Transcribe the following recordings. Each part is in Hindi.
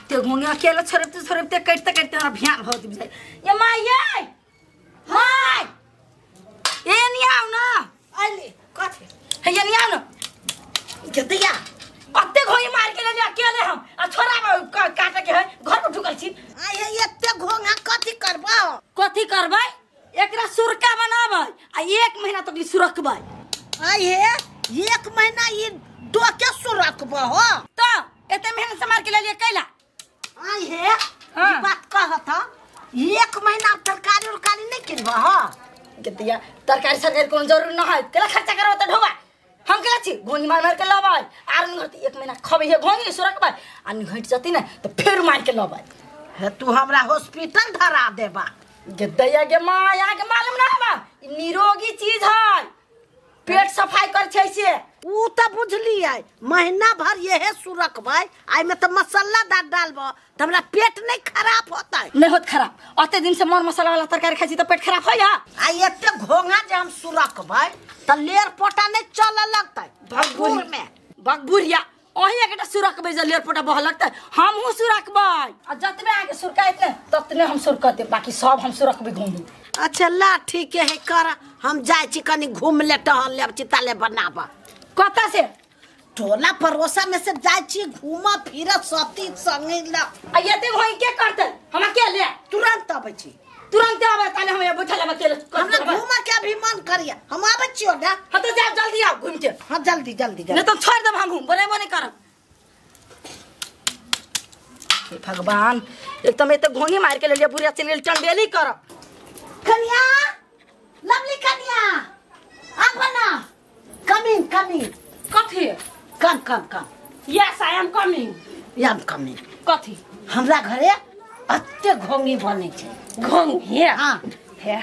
अत्ते घोंगे अकेले छोड़ते करते हमरा भ्यान बहुत बुझाई ये माई ये माई ये नहीं आओ ना आइले कथे हे ये नहीं आओ ना जतिया अत्ते घोंगे मार के ले अकेले हम आ छोरा काटे के है घर पर ढुकल छी आ ये एत्ते घोंगा कथि करबै एकरा सुरका बनाबै आ 1 महीना तक सुरकबै आई हे 1 महीना ये डोके सुरकबो हो तो एते मेहनत से मार के ले कैला आई हे ई बात कहत 1 महीना तरकारी उरकारी नहीं किनबो हो गतिया तरकारी सरकारी कोनो जरूरी न है केला खर्चा करबो त ढोबा हम केला छी घोंगी मार के लबै आर घरती 1 महीना खबै हे घोंगी सुरकबै आ घट जति न त फेर मार के लबै हे तू हमरा हॉस्पिटल धरा देबा गदैया के माया के मालूम ना बा निरोगी चीज है पेट सफाई कर छै से ऊ त बुझलियै महीना भर यहे सुरकबै आइ में त मसाला डालबो त हमरा पेट नहीं खराब होतै नहीं होत खराब अते दिन से मर मसाला वाला तरकारी खाइ छी त पेट खराब होय आई एते घोंगा जे हम सुरकबै त लेर पोटा नहीं चल लगतै भगपुर में बगबुरिया ओही एकटा सुरकबै जे लेर पोटा बह लगतै हमहु सुरकबै आ जतबे आके सुरकाइत ने ततने हम सुरकते बाकी सब हम सुरकबै घोंगी अच्छा ला ठीक है कर हम जाय छी कनी घूम ले टहल ले चिताले बनाबा कता से टोला परोसा में से जाय छी घूमा फिर सती संगे ला आ एते होई के करतै हम के ले तुरंत आबै छी तुरंत आबै ताले हम बैठल हम के हमरा घूमा के भी मन करिया हम आबै छियो ना हम तो जा जल्दी आ घूम के हां जल्दी नहीं तो छोड़ देब हम बने करब हे भगवान एकदम एते घोंगी मार के ले लिया बुढ़िया चल गेल टंडेली करब कन्या लवली कन्या आबना कमिंग कथि कम यस आई एम कमिंग कथि हमरा घरे अत्ते घोंगी बनै छै घोंगी हां हे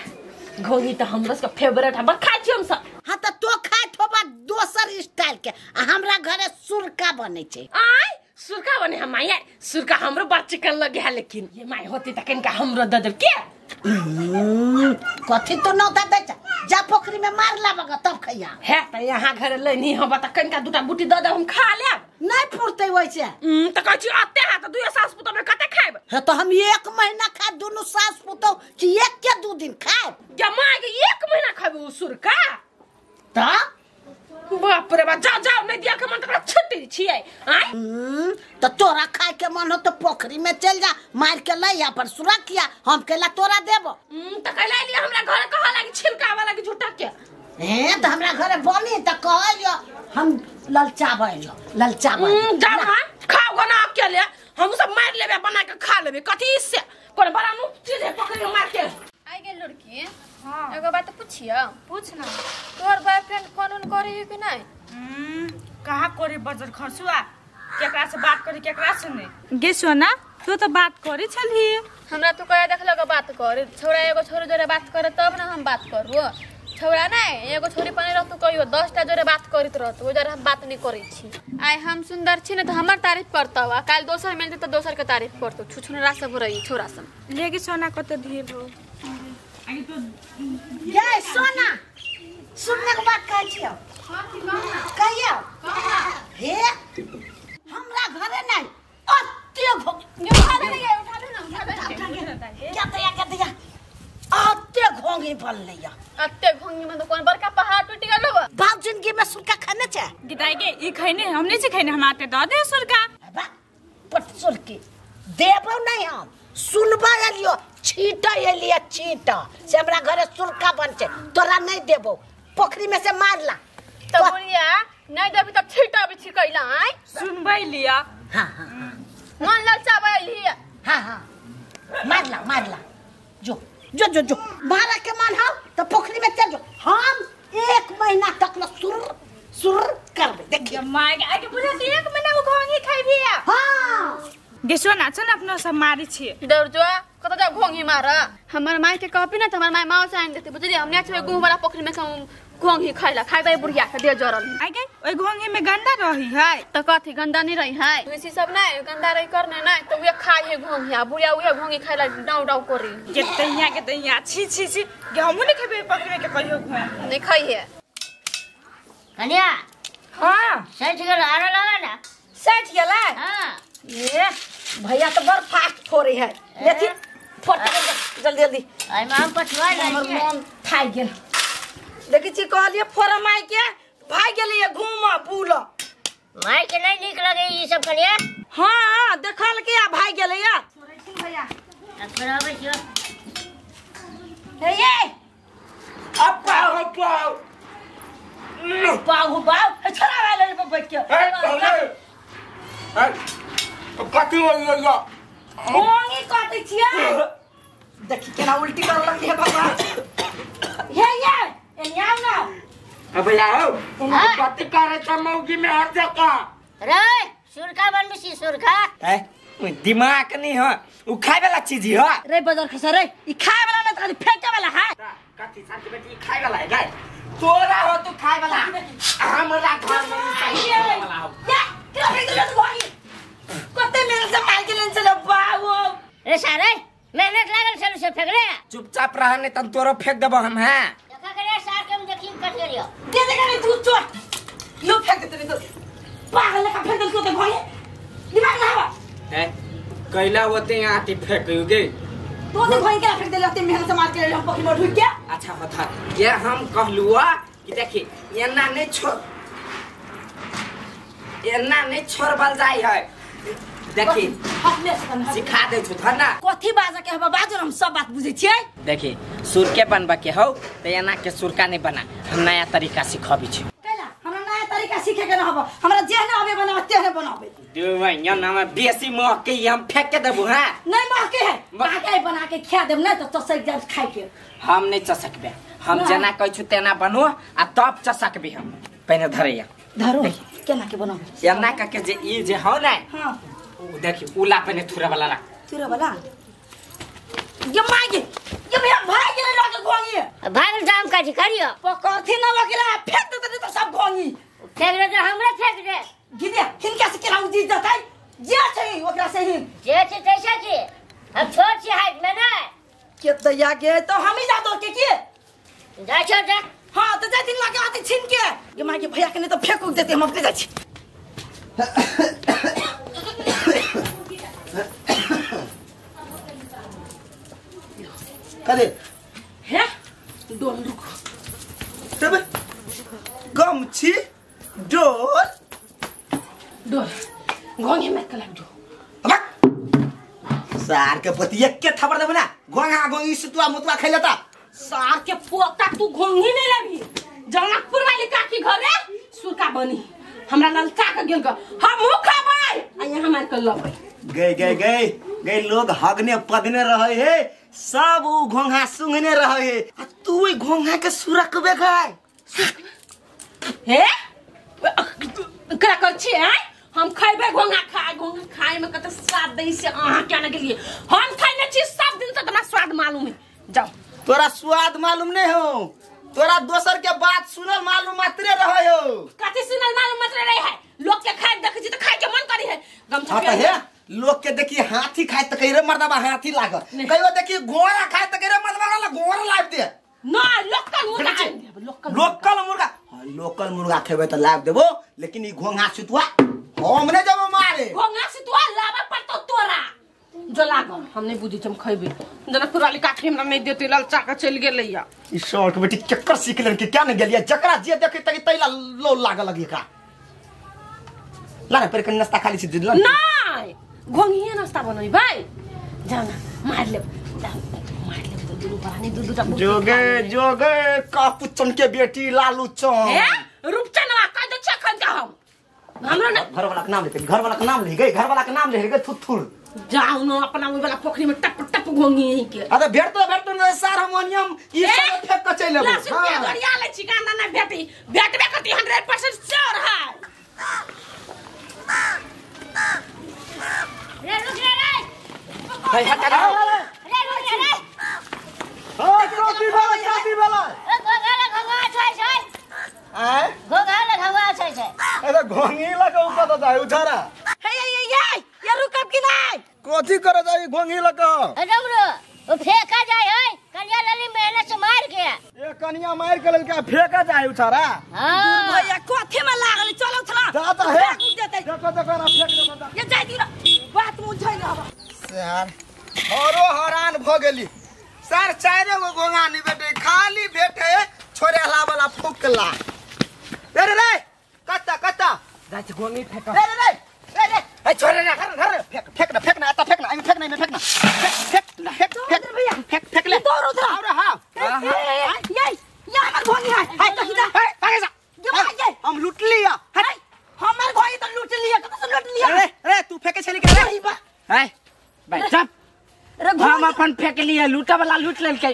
घोंगी त हमरो के फेवरेट है बड़ खाइ छी हम सब हां त तो खाइ थोबा दोसर स्टाइल के आ हमरा घरे सुरका बनै छै आय सुरका बने हम माय सुरका हमरो बड़ चिकन लगे है लेकिन ये माय होती त कनका हमरो द देब के कथि तो न दे जा पोखरी में मार लाबगा तब खैया है त यहाँ घर लेनी हम त कनका दुटा बूटी द दे हम खा लेब नहीं फुरते वैसे त कहै छी अत्ते है त दुए सास पुतो में कते खाइब है तो हम 1 महीना खा दोनों सास पुतो कि एक के 2 दिन खाए जमा के 1 महीना खाइब उ सुरका त बाप रे बा जा नहीं दिया के मन त छुट्टी छियै आय तो तोरा खाए के मन हो तो पोखरी में चल जा मार के ला या पर सुरकिया हम केला तोरा देबो त कैला लिया हमरा घर कहा लागी छिलका वाला के झूठा के हे त हमरा घरे बनी त कहलियो हम ललचाबै जा हां खाओ ना अकेले हम सब मार लेबे बना के खा लेबे कथि से कोन बरानु चीज है पोखरी में मार के आई गेल लड़की हां एगो बात पूछियो पूछ ना तोहर बॉयफ्रेंड फोन करे है कि नहीं कहाँ करे बजर खरसुआ केकरा से बात करी केकरा से नहीं गे सोना तू तो बात करी छली हमरा तो कहे देखलो के बात करे छोरा एगो छोरी जोरे बात करे तब ना हम बात करबो छोरा नहीं एगो छोरी पने रहतु कहियो 10 टा जोरे बात करित रहतु जोरे हम बात नहीं करै छी आइ हम सुंदर छी न त हमर तारीफ करतौ आ काल दोसर मिलते त दोसर के तारीफ करतौ छुछुनरा सब रही छोरा सब लेगे सोना कत धीर हो आगे तो जय सोना सुनने के बात कहै छियो कहियो हे हमरा घरे नहीं अत्ते उठा ले ना क्या दिया अत्ते घोंगी बन लिया अत्ते घोंगी में तो कोन बड़का पहाड़ टूट गेल हो बाप जिंदगी में सुरका खाने छे गिदाई के ई खैने हमने से खैने हमाते द दे सुरका बा पट सुरकी देबो नहीं हम सुनबा एलियो छीटा एलिया छीटा से हमरा घरे सुरका बन छे तोरा नहीं देबो पोखरी में से मारला तो बुढ़िया नहीं देबी त छीटा भी छिकैला आय सुनबै लिया हां मन ललचाबै लिया हां मारला जो मारा के मन हो तो पोखरी में चल जो हम 1 महीना तक ल सुर करबे देखिए माय आगे बुझा 1 महीना को घोंगी खाइ भी हां गे सोना चल अपना सब मारी छी डर जो कत जा घोंगी मार हमर माय के कॉपी ना त हमर माय माओ से आइन देते बुझली हम नेच में गुह वाला पोखरी में हम घोंगी खाइला खाइ दे बुढ़िया के दे जरल आगे ओइ घोंगी में गंदा रही है त कथि गंदा नहीं रही है वैसी सब नहीं गंदा रही करने नहीं तो वे खाई है घोंगी बुढ़िया वे घोंगी खाइला डाउ करी के तहिया छी गे हमु नहीं खेबे पकड़े के कहियो नहीं खाई है कन्या हां सच गेल आरो लगा ना सच गेला हां ये भैया तो बड़ फास्ट फोड़े है लेकिन फोड़ जल्दी जल्दी आई मां पछुआ हमर मन थाई गेल देखि छी कहलिए फोड़ा माई के भाई गेलिए घूम बुल माई के नहीं निक लगे ई सब करिया हां देखल के आ भाई गेले या भैया बराबर छियो हे ये अपा बाऊ छोरा वाले पे बैठ के कति होइया ओंगी काटे छिया देखि केना उल्टी कर लगली है बाबा हे ये एनिया ना अब आओ कति करे त मौगी में हर जगह रे सुरखा बनबी सुरखा है दिमाग नहीं हो उ खाए वाला चीज हो रे बाजार खसा रे ई खाए वाला ना खाली फेंके वाला है कति शांति बेटी खाए वाला है गाय तोरा हो तू खाए वाला हमरा घर में खाए वाला हो या क्या फेंक दे तू भाई कते मेरे से मार के लेन चलो बाऊ रे सारे मेहनत लागल चलो से फेंक रे चुपचाप रह नहीं तन तोरो फेंक देबो हम हैं देखा करे सार के हम देखी कर लियो दे दे नहीं तू चोट लो फेंक दे तो पागल का फेंक दे तो भाई दिमाग ना हवा है कैला होते यहाँ आती फेंकोगे तो दे भाई क्या फेंक दे लाते मेहनत से मार के हम पकड़ में ढुक गया अच्छा बता ये हम कहलुआ कि देखी ये ना नहीं छोड़ ये ना नहीं छोड़ बल जाई है देखी सिखा दे छु ना कथी बाजा के हवा बाजो हम सब बात बुझे छियै देखी सुर के बनबा के हो तो ये ना के सुर का नहीं बना हम नया तरीका सिखाबी छी कैला हमरा नया तरीका सीखे के न हवा हमरा जे ना आवे बनावे ते न बनावे दो महीना ना में बेसी मोह के हम फेंक के देबो हां नहीं मां के है बाके बना के खिया देब ना तो चसक जाब खाइ के हम नहीं चसकबे हम जना कहै छु तेना बनो आ तब चसकबे हम पहले धरैया धरो केना के बनावे या ना के जे ई जे हो ना हां देखी उला पे थुरा वाला ला थुरा वाला ये मागे ये भैया भाई के लगे गोंगी भाग जाम काटी करियो पकड़थी न वकीला फेंक दे तो सब गोंगी फेंक दे हमरा फेंक दे गिदे हिनका से केना उजी जतै जे छै ओकरा से ही जे छै तैसा की अब छोट छी हाइट में ना के दैया के तो हम ही जा दो के जा छोड़ जा हां तो जा दिन लगे आते छिन के ये मागे भैया के नहीं तो फेंक देते हम अपने जा छी करे है डोल रुको तब गमछी डोल डोल गोंगे में कलम दो सार के पतिया के थबर देबे ना गोंगा गोंगी सुतवा मुतवा खैलता सार के पोता तू गोंगी नहीं लगी जनकपुर वाली काकी घरे सुरका बनी हमरा ललका के गेल ग हम मुंह खाबै आ यहां मार के लबै गए लोग हगने पदने रहे है सब उ घोंघा सुंगने रहे है आ तू ई घोंघा के सुरकबे गए हे करा कर छी हैं हम खाइबे घोंघा खाए में कत स्वाद दै से अहाँ क्या न गेलिए हम खाइने छी सब दिन से हमरा स्वाद मालूम है जाओ तोरा स्वाद मालूम नहीं हो तोरा दोसर के बात सुनल मालूम मात्रे रहे हो कथि सुनल मालूम मात्रे रहे है लोग के खाए देख छी त खाए के मन करी है गमछा पे है लोग के देखी हाथी खाए त कहिरे मर्दबा हाथी लाग कहियो देखी घोड़ा खाए त कहिरे मर्दबा घोड़ा लाग दे ना लोकल मुर्गा लोकल मुर्गा खेबे त लाग देबो लेकिन ई घोंघा सुतवा हमने जब मारे घोंघा सुतवा लाबा पर तो तोरा जो लागल हम नहीं बुझी हम खइबे जनकपुर वाली काठी हमरा नहीं देते ललचा के चल गेलैया ई शॉर्ट बेटी चक्कर सीख लेन के क्या न गेलिया जकरा जे देखे त तैला लो लाग लगी का लाना पर के नाश्ता खाली छी दिल नहीं घोंघिया नाश्ता बनई भाई जाना मार ले तो दुनु परानी दुटा जोगे कापुचन के बेटी लालू चन ए रूपचनवा कह दे छखन का हम हमरा न घर वाला के नाम लेते घर वाला के नाम ले गई घर वाला के नाम ले गई थुथुर जाओ न अपना वो वाला पोखरी में टप टप घोंगी यही के अरे भेट तो सार हारमोनियम ई सब फेंक के चले हां गरिया ले चिकाना न भेटी भेटबे कती 100% श्योर है रे रुक रे भाई हटा रे रुक रे हां काफी वाला घोंघा छै आय घोंघा छै अरे घोंगी लगा ऊपर तो जाय उठारा हे ये रुकब कि नहीं कोथी करे जाई घोंगी लगा डमरू वो फेंका जाए है कन्या लली मेहनत से मार के ए कन्या मार के ललका फेंका जाय उठारा हां भैया कोथे में लागल चलो थला जा तो है देखो देखो ना फेंक दे ये जाई दी बात मुझे ना से यार औरो हैरान भ गेली सर 4 गो गोंगा नहीं बेटे खाली भेटे छोरे हला वाला फुकला रे रे कत्ता जाके गोंगी फेंक रे ए छोरे ना फेंक ना आता फेंक ना फेंक ले दौड़ उधर और हां ये हमार गोंगी है तो सीधा भागे जा ये हम लूट लिया हमार गोंगी तो लूट लिया कत लूट लिया रे तू फेंके चली के रे है भाई चुप हम अपन फेंक लिए लूटा वाला लूट लेल के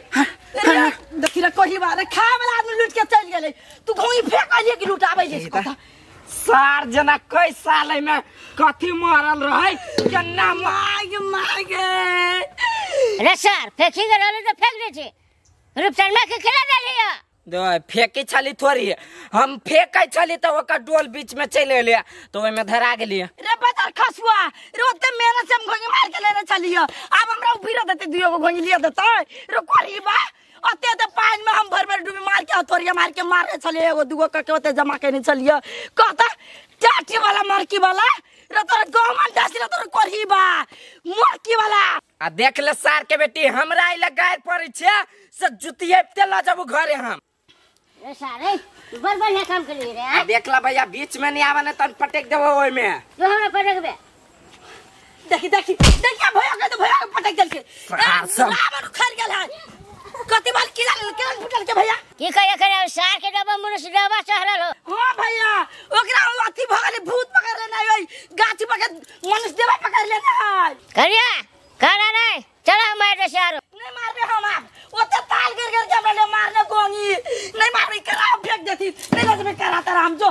देखी रे कोही बारे खा वाला आदमी लूट के चल गेले तू गोंगी फेंक आलिए कि लूटाबै जे कथा सार जना कई साल में कथी मरल रहे केना मागे अरे सर फेंकी के रहले तो फेंक दे छे रूपचंदा के खिला देलिया दो फेंकी छली थोड़ी हम फेंकै छली तो ओकर डोल बीच में चले एले तो ओय में धरा गेली रे बाजार खसुआ रोते मेरे से हम गोंगी मार के लेने चलियो अब हमरा उभिरा देते दुयो को गोंगी लिया देते रो कोरी बा अते तो पानी में हम भर डूबी मार के हथौड़िया मार के मारे चले एगो दुगो के ओते जमा करने चलियो कहता चाटी वाला मरकी वाला रे तोर गौमन दासी रे तोर कोरी बा मरकी वाला आ देख ले सार के बेटी हमरा आइले गायर पड़े छे से जुतिए तेला जब घरे हम रे सारे बढ़िया काम कर ली रे देखला भैया बीच में नहीं आवे न तन पटक देबो ओय में जो हमरा पटकबे देखी भैया के तो भैया के पटक देल के रावण खर गेल है कति बार किरण फुटल के भैया की कहे करे सार के डब्बा मनुष्य डब्बा चढ़ल हो हां भैया ओकरा अथी भगले भूत पकड़ लेना ओई गाछी पकड़ मनुष्य देवा पकड़ लेना करिया करा नहीं चला मार दे सारो नहीं मारबे हम आप ओते ताल गिर के हमरा मारने गोंगी नहीं मारबे करा फेंक देती नहीं लजबे करा तारा हम जो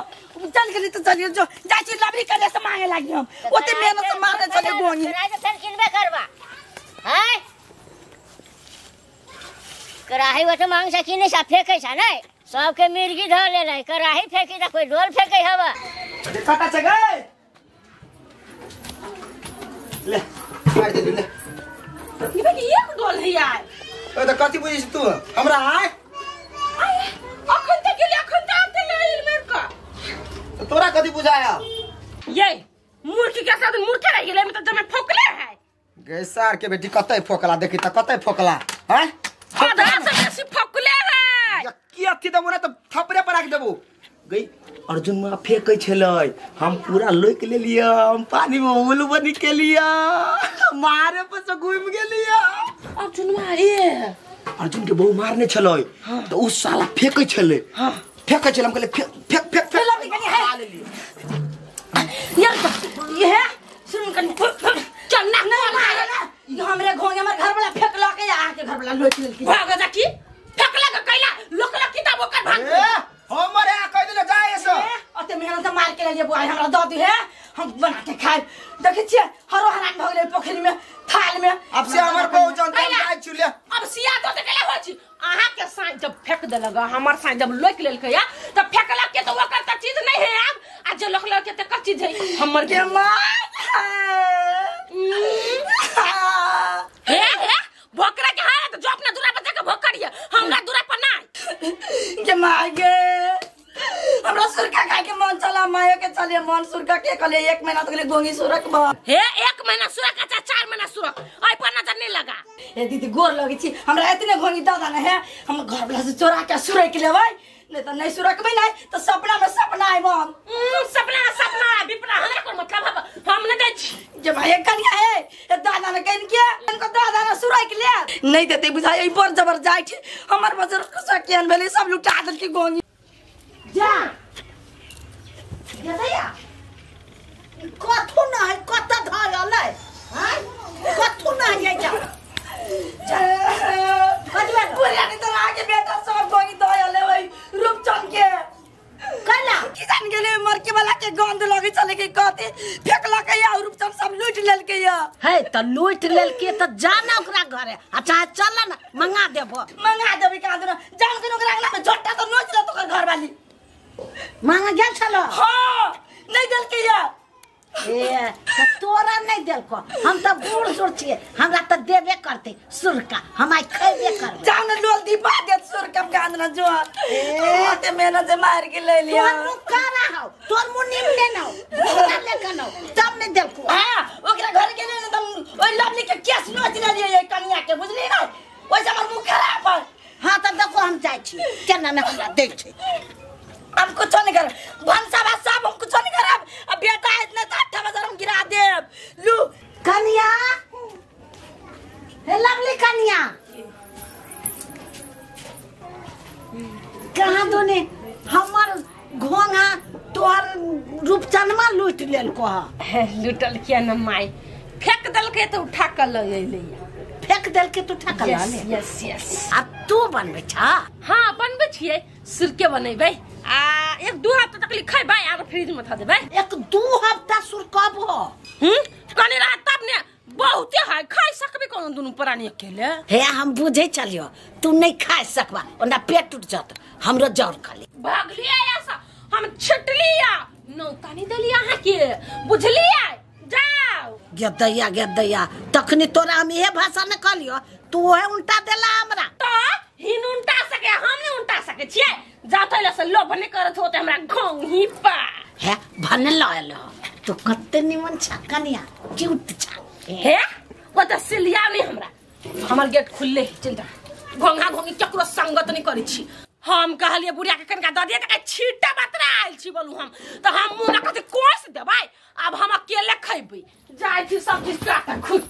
चल गेली तो चलियो जो जाची लबरी करे से मांगे लागी हम ओते मेहनत से मारने चले गोंगी राज फिर किनबे करबा हैं कराही वटे मांग सकी नहीं सा फेंकै छ नहीं सबके मिर्गी धर ले नहीं कराही फेंकी त कोई ढोल फेंकै हवा देखता छ गए ले मार दे ले ई बे एक डोल है यार ओ त कथि बुझिस तू हमरा आय अखन तक गेले अखन त आते ले मेर का तोरा कथि बुझाया ये मुर्गी के साथ मुर्गे रह गेले में तो जमे फोकले है गैसार के बेटी कतै फोकला देखि त कतै फोकला हैं आधा से बेसी फोकले है की अथि देबो ना त थपरे पर राख देबो गई अर्जुन में फेंकै छलै हम पूरा लोक ले लिया हम पानी में उल बनी के लिया मारे पर से घूम गेलिया अर्जुन मारे अर्जुन के बहु मारने छलै तो उस साला फेंकै छलै फेंकै छलै हम कहले फेंक ले लिया ये है सुन कर चल ना मारे ना ये हमरे घोंगे हमर घर वाला फेंक ला के आके घर वाला लोट लेल के भाग जा की फेंक लगा कैला लोकला किताब ओकर भाग हमरे आ कह दिले जाए से अते मेहनत से मार के लिए बुआ हमरा द दी है हम बना के खाए देखे छिए हरो हरान भ गेले पोखरी में थाल में अब से हमर बहु जनता जाय छुले अब सिया तो केला हो छी आहा के साइन जब फेंक दे लगा हमर साइन जब लोक लेल के या तब फेंकला के तो ओकर त चीज नहीं है अब आज लोकला के त का चीज है हमर के हे भोकरा के हाथ जो अपना दूरा पर जाके भोक करिए हमरा दूरा पर ना के मागे हमरा सुरका खाए के मन चला माया के चले मन सुरका के कले 1 महीना तक ले गोंगी सुरक बा हे 1 महीना सुरक अच्छा 4 महीना सुरक आई पर नजर नहीं लगा ए दीदी गोर लगी छी हमरा इतने गोंगी दादा ने है हम घर वाला से चोरा के सुरक लेबै नहीं तो नहीं सुरकबै नहीं तो सपना में सपना आइब हम सपना विपना हमरा कोन मतलब हम न दै छी जे भाई कनिया है ए दादा ने कहिन के इनको दादा ने सुरक ले नहीं देते बुझाई ई पर जबर जाय छी हमर बजर सकियन भेले सब लुटा दल के गोंगी जा जदैया कथु न है कत धरल है हैं कथु न है जा कजवा पूरा नहीं तो आगे बेटा सब गोंगी दयले भाई रूपचंद के कला की जान गेले मर के वाला के गंध लगे चले के कहते फेंकला के या रूपचंद सब लूट लेल के या है त लूट लेल के त जाना ओकरा घरे अच्छा चल ना मंगा देबी का दो जान के ओकरा अंगना में झोटा तो नोच ले तो घर वाली मांगा गेल छलो हां नहीं देल के या ए त तोरा नहीं देल को हम त बूढ़ सुर छिए हमरा त देबे करते सुरका हम आई खइबे कर जान लोल दीपा दे सुर कम गांद ना जो ते मेहनत से मार के ले लिया तोर मुकारा हो तोर मुनिम ले न तोरा ले कनो तब नहीं देल को हां ओकरा घर के ले तुम ओइ लवली के केस नोच लेलिए ये कनिया के बुझली ना ओइसे हमर मुंह खराब है। हाँ तो देखो हम जाए छी केना में हमरा देख छी हम कुछ नहीं कर भंसा सब हम कुछ नहीं करब। अब बेटा इतना 8,000 हम गिरा देब। लू कनिया हे लवली कनिया कहाँ दोने हमर घोंघा तोहर रूपचनमा लूट लेल को लुटल किया न माई फेंक दल के तो उठा कर ले फेंक देल के तू ठका ला ले यस यस अब तू बनबे छा हाँ बनबे छियै सिरके बनेबै आ 1-2 हफ्ता तक लिखैबै आर फ्रिज में ध देबै 1-2 हफ्ता सुर कब हो कने रात तब ने बहुते है खाइ सकबे कोनो दुनु प्राणी अकेले हे हम बुझे चलियो तू नहीं खा सकबा ओना पेट टूट जात हमरो जौर खाली भागलिए ऐसा हम छिटलिया नौतानी दलिया है के बुझलिए जाओ गेदैया तखनी तोरा हम ये भाषा में कहलियो तू ओहे उल्टा देला हमरा तो हिन उल्टा सके हम नहीं उल्टा सके छियै जातैला से लोभ नहीं करत होते हमरा घोंग ही पा है भन लायल तू कत्ते निमन छा कनिया क्यूट छा हे वो तो सिलिया नहीं हमरा हमर गेट खुलले चिंता घोंघा घोंगी केकरो संगत नहीं करै छी हम कहलिए बुढ़िया के कनका द दिए त छीटा बतरा आइल छी बोलू हम तो हम मुंह न कते कोस देबै अब हम अकेले खैबै जाय छी सब चीज काट खुद